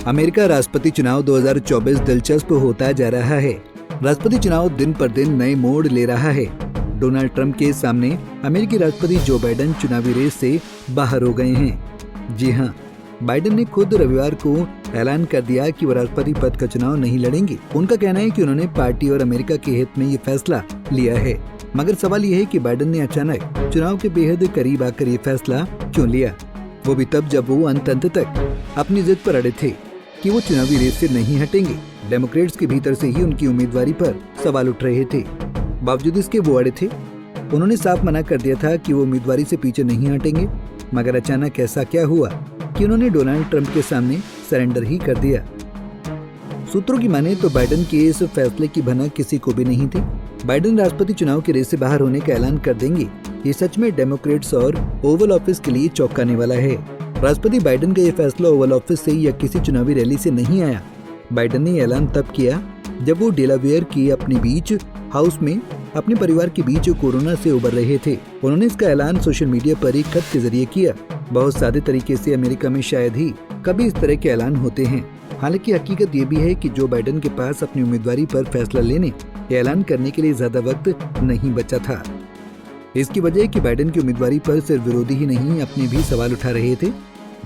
America राष्ट्रपति चुनाव 2024 दिलचस्प होता जा रहा है। राष्ट्रपति चुनाव दिन पर दिन नए मोड़ ले रहा है। डोनाल्ड ट्रंप के सामने अमेरिकी राष्ट्रपति जो बाइडेन चुनावी रेस से बाहर हो गए हैं। जी हां, बाइडेन ने खुद रविवार को ऐलान कर दिया कि वो राष्ट्रपति पद का चुनाव नहीं लड़ेंगे। उनका कहना है कि उन्होंने पार्टी और अमेरिका के हित में ये फैसला लिया है। मगर सवाल ये है कि बाइडेन ने अचानक चुनाव के बेहद करीब आकर ये फैसला क्यों लिया, वो भी तब जब वो अंत तक अपनी जिद पर अड़े थे कि वो चुनावी रेस से नहीं हटेंगे। डेमोक्रेट्स के भीतर से ही उनकी उम्मीदवारी पर सवाल उठ रहे थे। बावजूद इसके वो अड़े थे। उन्होंने साफ मना कर दिया था कि वो उम्मीदवारी से पीछे नहीं हटेंगे। मगर अचानक ऐसा क्या हुआ कि उन्होंने डोनाल्ड ट्रंप के सामने सरेंडर ही कर दिया। सूत्रों की माने तो बाइडेन के इस फैसले की भनक किसी को भी नहीं थी। बाइडेन राष्ट्रपति चुनाव के रेस से बाहर होने का ऐलान कर देंगे, ये सच में डेमोक्रेट्स और ओवल ऑफिस के लिए चौंकाने वाला है। राष्ट्रपति बाइडेन का ये फैसला ओवल ऑफिस से या किसी चुनावी रैली से नहीं आया। बाइडेन ने ऐलान तब किया जब वो डेलावेयर के अपने बीच हाउस में अपने परिवार के बीच कोरोना से उबर रहे थे। उन्होंने इसका ऐलान सोशल मीडिया पर एक खत के जरिए किया। बहुत सादे तरीके से अमेरिका में शायद ही कभी इस तरह के ऐलान होते हैं। हालांकि हकीकत ये भी है कि जो बाइडेन के पास अपनी उम्मीदवारी पर फैसला लेने या ऐलान करने के लिए ज्यादा वक्त नहीं बचा था। इसकी वजह कि बाइडेन की उम्मीदवारी पर सिर्फ विरोधी ही नहीं, अपने भी सवाल उठा रहे थे।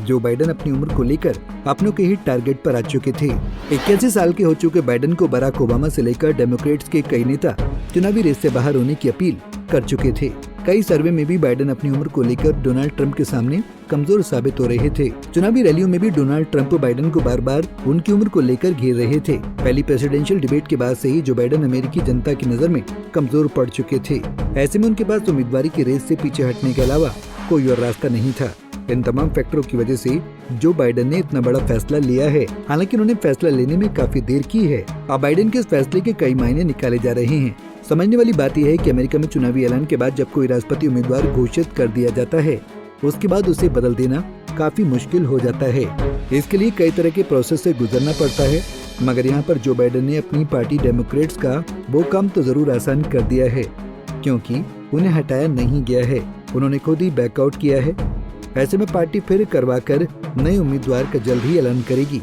जो बाइडेन अपनी उम्र को लेकर अपनों के ही टारगेट पर आ चुके थे। 81 साल के हो चुके बाइडेन को बराक ओबामा से लेकर डेमोक्रेट्स के कई नेता चुनावी रेस से बाहर होने की अपील कर चुके थे। कई सर्वे में भी बाइडेन अपनी उम्र को लेकर डोनाल्ड ट्रंप के सामने कमजोर साबित हो रहे थे। चुनावी रैलियों में भी डोनाल्ड ट्रंप बाइडेन को बार बार उनकी उम्र को लेकर घेर रहे थे। पहली प्रेसिडेंशियल डिबेट के बाद से ही जो बाइडेन अमेरिकी जनता की नजर में कमजोर पड़ चुके थे। ऐसे में उनके पास उम्मीदवारी की रेस से पीछे हटने के अलावा कोई और रास्ता नहीं था। इन तमाम फैक्टरों की वजह से जो बाइडेन ने इतना बड़ा फैसला लिया है। हालांकि उन्होंने फैसला लेने में काफी देर की है। अब बाइडेन के इस फैसले के कई मायने निकाले जा रहे हैं। समझने वाली बात यह है कि अमेरिका में चुनावी ऐलान के बाद जब कोई राष्ट्रपति उम्मीदवार घोषित कर दिया जाता है, उसके बाद उसे बदल देना काफी मुश्किल हो जाता है। इसके लिए कई तरह के प्रोसेस से गुजरना पड़ता है। मगर यहाँ पर जो बाइडेन ने अपनी पार्टी डेमोक्रेट्स का वो काम तो जरूर आसान कर दिया है, क्योंकि उन्हें हटाया नहीं गया है। उन्होंने खुद ही बैकआउट किया है। ऐसे में पार्टी फिर करवाकर नए उम्मीदवार का जल्द ही ऐलान करेगी।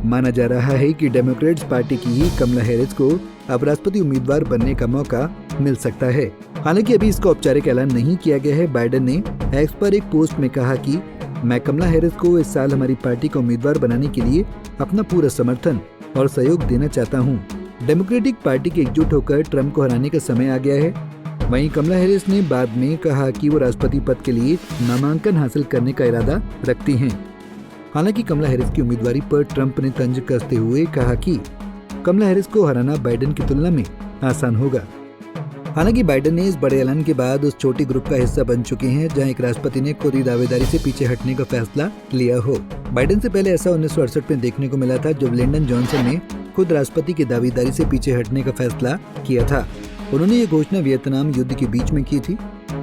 माना जा रहा है कि डेमोक्रेट्स पार्टी की ही कमला हैरिस को अब राष्ट्रपति उम्मीदवार बनने का मौका मिल सकता है। हालांकि अभी इसका औपचारिक ऐलान नहीं किया गया है। बाइडेन ने एक्स पर एक पोस्ट में कहा कि मैं कमला हैरिस को इस साल हमारी पार्टी का उम्मीदवार बनाने के लिए अपना पूरा समर्थन और सहयोग देना चाहता हूँ। डेमोक्रेटिक पार्टी के एकजुट होकर ट्रंप को हराने का समय आ गया है। वहीं कमला हैरिस ने बाद में कहा कि वो राष्ट्रपति पद के लिए नामांकन हासिल करने का इरादा रखती हैं। हालांकि कमला हैरिस की उम्मीदवारी पर ट्रंप ने तंज कसते हुए कहा कि कमला हैरिस को हराना बाइडेन की तुलना में आसान होगा। हालांकि बाइडेन ने इस बड़े ऐलान के बाद उस छोटे ग्रुप का हिस्सा बन चुके हैं जहां एक राष्ट्रपति ने खुद ही दावेदारी से पीछे हटने का फैसला लिया हो। बाइडेन से पहले ऐसा 1968 में देखने को मिला था, जब लिंडन जॉनसन ने खुद राष्ट्रपति की दावेदारी से पीछे हटने का फैसला किया था। उन्होंने ये घोषणा वियतनाम युद्ध के बीच में की थी।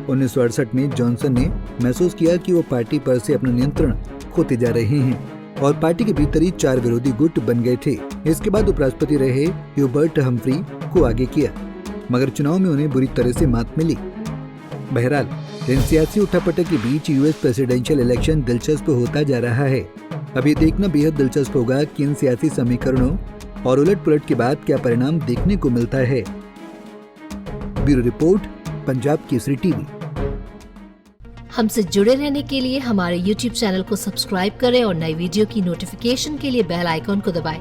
1968 में जॉनसन ने महसूस किया कि वो पार्टी पर से अपना नियंत्रण खोते जा रहे हैं और पार्टी के भीतर ही 4 विरोधी गुट बन गए थे। इसके बाद उपराष्ट्रपति रहे ह्यूबर्ट हम्फ्री को आगे किया, मगर चुनाव में उन्हें बुरी तरह से मात मिली। बहरहाल इन सियासी उठापटक के बीच यूएस प्रेसिडेंशियल इलेक्शन दिलचस्प होता जा रहा है। अब ये देखना बेहद दिलचस्प होगा कि इन सियासी समीकरणों और उलट पुलट के बाद क्या परिणाम देखने को मिलता है। Bureau report, Punjab Kesari TV. हमसे जुड़े रहने के लिए हमारे YouTube चैनल को सब्सक्राइब करें और नई वीडियो की नोटिफिकेशन के लिए बेल आइकॉन को दबाएं।